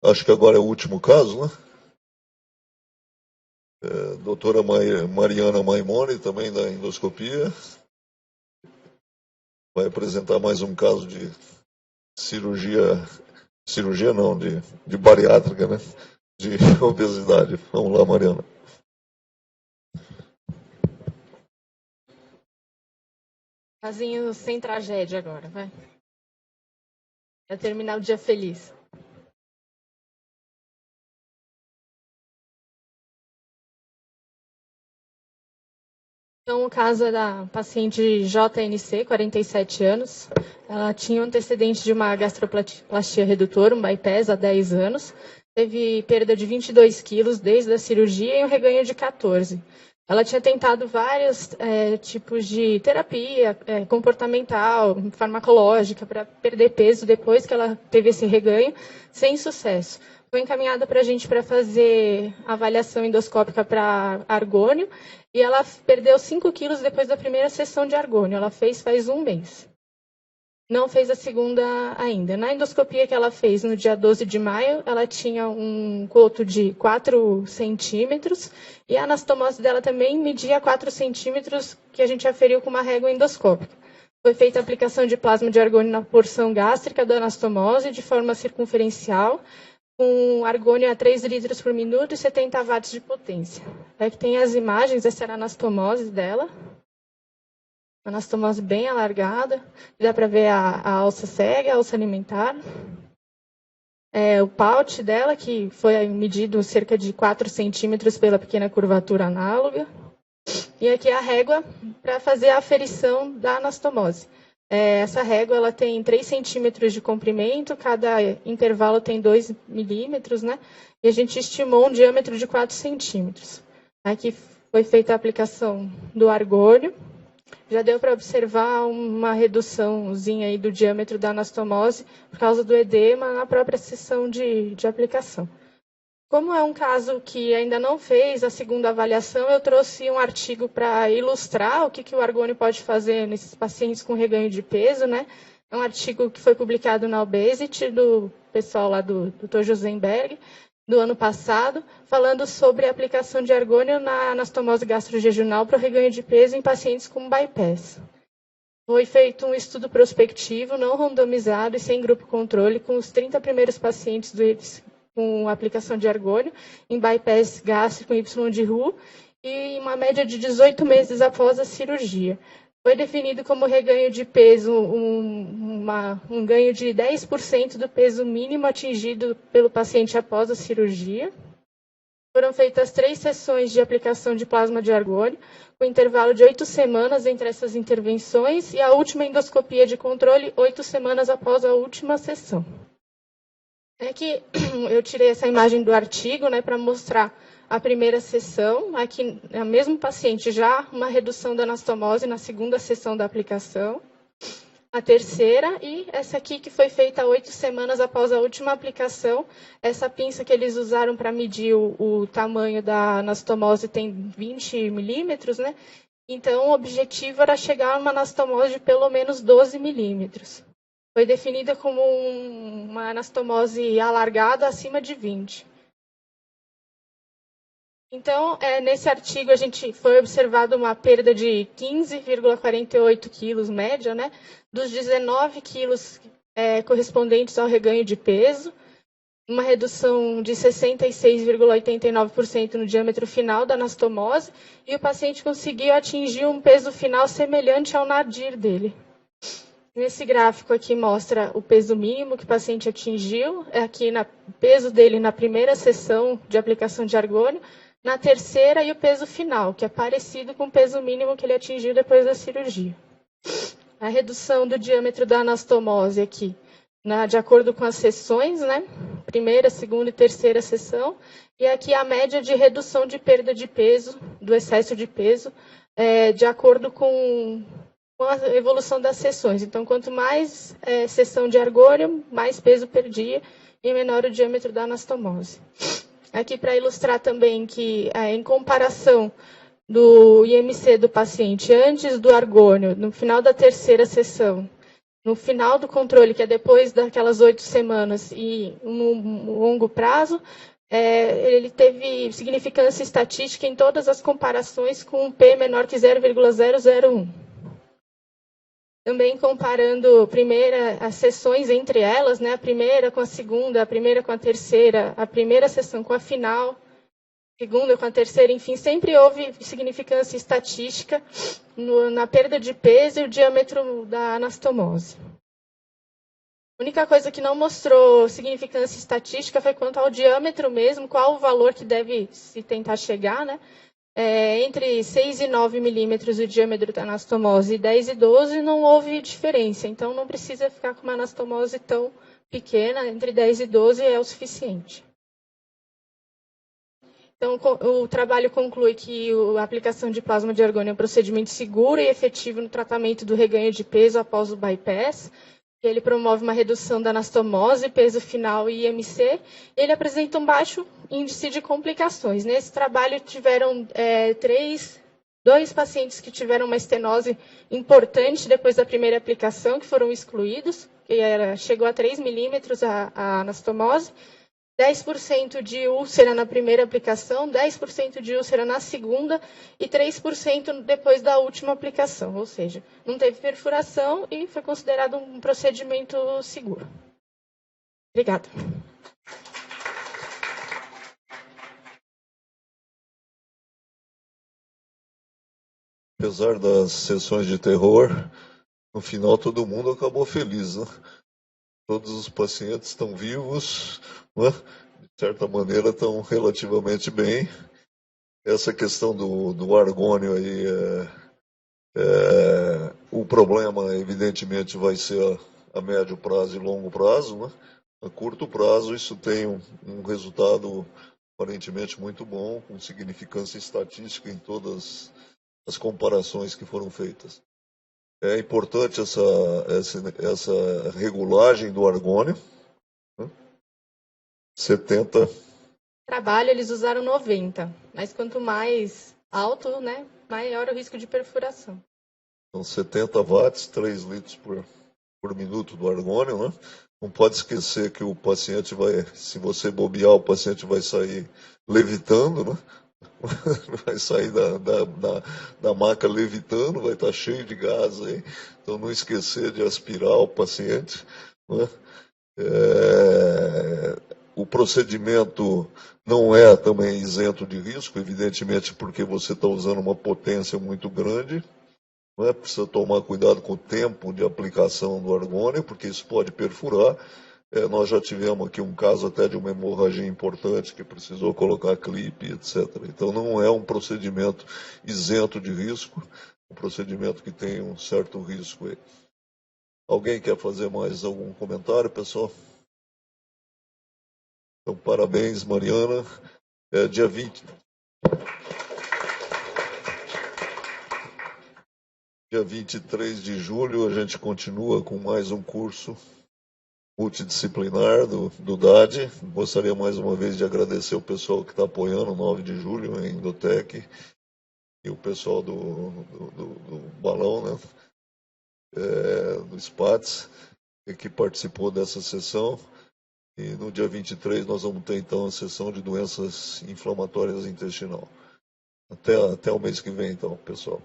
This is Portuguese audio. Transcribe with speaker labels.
Speaker 1: acho que agora é o último caso, né? Doutora Mariana Maimone, também da endoscopia, vai apresentar mais um caso de cirurgia não, de bariátrica, né? De obesidade. Vamos lá, Mariana.
Speaker 2: Casinho sem tragédia agora, vai. Vai terminar o dia feliz. Então, o caso é da paciente JNC, 47 anos. Ela tinha um antecedente de uma gastroplastia redutora, um bypass, há 10 anos. Teve perda de 22 quilos desde a cirurgia e um reganho de 14. Ela tinha tentado vários tipos de terapia comportamental, farmacológica, para perder peso depois que ela teve esse reganho, sem sucesso. Foi encaminhada para a gente para fazer avaliação endoscópica para argônio, e ela perdeu 5 quilos depois da primeira sessão de argônio. Ela fez faz um mês. Não fez a segunda ainda. Na endoscopia que ela fez no dia 12 de maio, ela tinha um coto de 4 centímetros e a anastomose dela também media 4 centímetros, que a gente aferiu com uma régua endoscópica. Foi feita a aplicação de plasma de argônio na porção gástrica da anastomose de forma circunferencial, com argônio a 3 litros por minuto e 70 watts de potência. Aqui tem as imagens, essa era a anastomose dela. Anastomose bem alargada, dá para ver a alça cega, a alça alimentar. O paute dela, que foi medido cerca de 4 centímetros pela pequena curvatura análoga. E aqui a régua para fazer a aferição da anastomose. Essa régua ela tem 3 centímetros de comprimento, cada intervalo tem 2 milímetros, né? E a gente estimou um diâmetro de 4 centímetros. Aqui foi feita a aplicação do argônio. Já deu para observar uma reduçãozinha aí do diâmetro da anastomose por causa do edema na própria sessão de aplicação. Como é um caso que ainda não fez a segunda avaliação, eu trouxe um artigo para ilustrar o que o argônio pode fazer nesses pacientes com reganho de peso, né? É um artigo que foi publicado na Obesity, do pessoal lá do Dr. Josenberg, do ano passado, falando sobre a aplicação de argônio na anastomose gastrojejunal para o reganho de peso em pacientes com bypass. Foi feito um estudo prospectivo, não randomizado e sem grupo controle, com os 30 primeiros pacientes com aplicação de argônio em bypass gástrico Y de Roux e uma média de 18 meses após a cirurgia. Foi definido como reganho de peso um ganho de 10% do peso mínimo atingido pelo paciente após a cirurgia. Foram feitas 3 sessões de aplicação de plasma de argônio, com intervalo de 8 semanas entre essas intervenções, e a última endoscopia de controle 8 semanas após a última sessão. Aqui eu tirei essa imagem do artigo, né, para mostrar a primeira sessão. Aqui é o mesmo paciente, já uma redução da anastomose na segunda sessão da aplicação. A terceira, e essa aqui que foi feita 8 semanas após a última aplicação. Essa pinça que eles usaram para medir o tamanho da anastomose tem 20 milímetros, né? Então, o objetivo era chegar a uma anastomose de pelo menos 12 milímetros. Foi definida como uma anastomose alargada acima de 20. Então, nesse artigo, a gente foi observado uma perda de 15,48 quilos média, né, dos 19 quilos correspondentes ao reganho de peso, uma redução de 66,89% no diâmetro final da anastomose, e o paciente conseguiu atingir um peso final semelhante ao nadir dele. Nesse gráfico aqui mostra o peso mínimo que o paciente atingiu, aqui o peso dele na primeira sessão de aplicação de argônio, na terceira e o peso final, que é parecido com o peso mínimo que ele atingiu depois da cirurgia. A redução do diâmetro da anastomose aqui, de acordo com as sessões, né? Primeira, segunda e terceira sessão, e aqui a média de redução de perda de peso, do excesso de peso, de acordo com a evolução das sessões. Então, quanto mais sessão de argônio, mais peso perdia e menor o diâmetro da anastomose. Aqui para ilustrar também que, em comparação do IMC do paciente antes do argônio, no final da terceira sessão, No final do controle, que é depois daquelas 8 semanas, e no longo prazo, ele teve significância estatística em todas as comparações com um P menor que 0,001. Também comparando as sessões entre elas, né, a primeira com a segunda, a primeira com a terceira, a primeira sessão com a final, a segunda com a terceira, enfim, sempre houve significância estatística na perda de peso e o diâmetro da anastomose. A única coisa que não mostrou significância estatística foi quanto ao diâmetro mesmo, qual o valor que deve se tentar chegar, né? Entre 6 e 9 milímetros o diâmetro da anastomose e 10 e 12 não houve diferença, então não precisa ficar com uma anastomose tão pequena, entre 10 e 12 é o suficiente. Então, o trabalho conclui que a aplicação de plasma de argônio é um procedimento seguro e efetivo no tratamento do reganho de peso após o bypass. Ele promove uma redução da anastomose, peso final e IMC. Ele apresenta um baixo índice de complicações. Nesse trabalho, tiveram dois pacientes que tiveram uma estenose importante depois da primeira aplicação, que foram excluídos, que chegou a 3 milímetros a anastomose. 10% de úlcera na primeira aplicação, 10% de úlcera na segunda e 3% depois da última aplicação. Ou seja, não teve perfuração e foi considerado um procedimento seguro. Obrigada.
Speaker 1: Apesar das sessões de terror, no final todo mundo acabou feliz, né? Todos os pacientes estão vivos, né? De certa maneira estão relativamente bem. Essa questão do argônio aí, o problema evidentemente vai ser a médio prazo e longo prazo, né? A curto prazo isso tem um resultado aparentemente muito bom, com significância estatística em todas as comparações que foram feitas. É importante essa regulagem do argônio, né? 70.
Speaker 2: Trabalho, eles usaram 90, mas quanto mais alto, né, maior o risco de perfuração.
Speaker 1: Então, 70 watts, 3 litros por minuto do argônio, né? Não pode esquecer que o paciente se você bobear, o paciente vai sair levitando, né? Vai sair da maca levitando, vai estar cheio de gás aí. Então, não esquecer de aspirar o paciente, né? O procedimento não é também isento de risco, evidentemente, porque você está usando uma potência muito grande. Não é? Precisa tomar cuidado com o tempo de aplicação do argônio, porque isso pode perfurar. Nós já tivemos aqui um caso até de uma hemorragia importante que precisou colocar clipe, etc. Então, não é um procedimento isento de risco, um procedimento que tem um certo risco aí. Alguém quer fazer mais algum comentário, pessoal? Então, parabéns, Mariana. Dia 20. Dia 23 de julho, a gente continua com mais um curso multidisciplinar do DAD. Gostaria mais uma vez de agradecer o pessoal que está apoiando o 9 de julho em Indotec e o pessoal do Balão, né? Do SPATS, que participou dessa sessão. E no dia 23 nós vamos ter então a sessão de doenças inflamatórias intestinal. Até o mês que vem, então, pessoal.